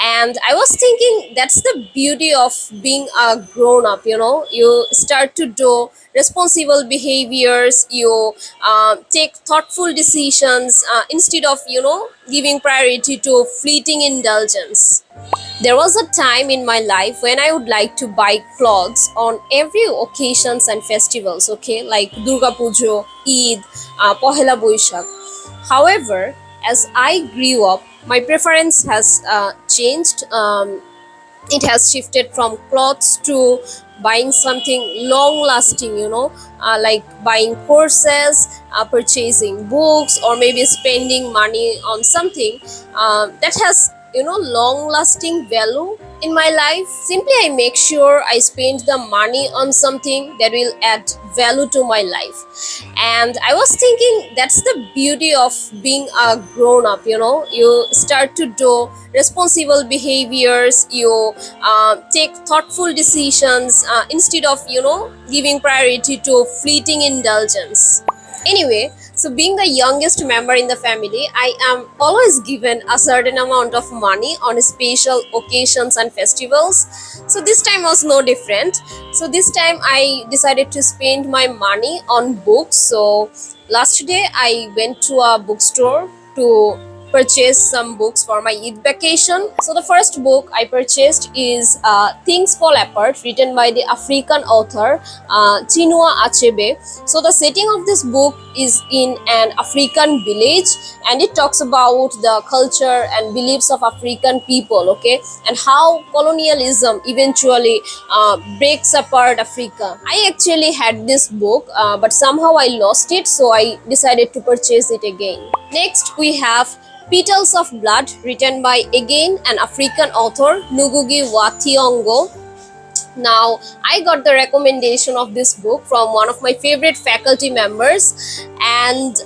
And I was thinking that's the beauty of being a grown up, you start to do responsible behaviors, you take thoughtful decisions instead of giving priority to fleeting indulgence. There was a time in my life when I would like to buy clothes on every occasions and festivals, okay, like Durga Pujo, Eid, Pohela Boishak. However, as I grew up, my preference has changed. It has shifted from clothes to buying something long lasting, like buying courses, purchasing books, or maybe spending money on something that has long lasting value in my life. Simply I make sure I spend the money on something that will add value to my life. And I was thinking that's the beauty of being a grown up, you start to do responsible behaviors, you take thoughtful decisions instead of giving priority to fleeting indulgence. Anyway, so being the youngest member in the family, I am always given a certain amount of money on special occasions and festivals. So this time was no different. So this time I decided to spend my money on books. So last day I went to a bookstore to purchase some books for my Eid vacation. So the first book I purchased is Things Fall Apart, written by the African author Chinua Achebe. So the setting of this book is in an African village, and it talks about the culture and beliefs of African people, okay, and how colonialism eventually breaks apart Africa. I actually had this book, but somehow I lost it, so I decided to purchase it again. Next, we have Petals of Blood, written by again an African author, Ngugi wa Thiong'o. Now, I got the recommendation of this book from one of my favorite faculty members, and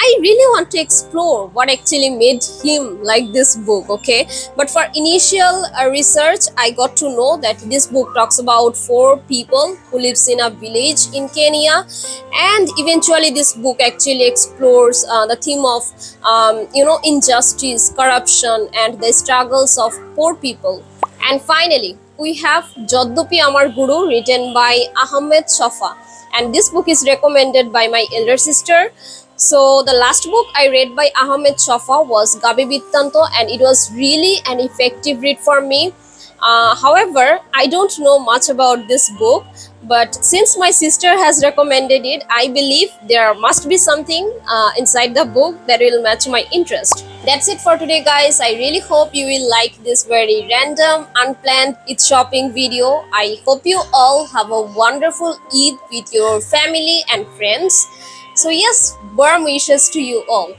I really want to explore what actually made him like this book, okay? But for initial research, I got to know that this book talks about four people who lives in a village in Kenya, and eventually this book actually explores the theme of injustice, corruption, and the struggles of poor people. And finally, we have Joddopi Amar Guru, written by Ahmed Shafa, and this book is recommended by my elder sister. So the last book I read by Ahmed Shafa was Gabi Bittanto, and it was really an effective read for me. However, I don't know much about this book, but since my sister has recommended it, I believe there must be something inside the book that will match my interest. That's it for today, guys. I really hope you will like this very random, unplanned Eid shopping video. I hope you all have a wonderful Eid with your family and friends. So yes, warm wishes to you all.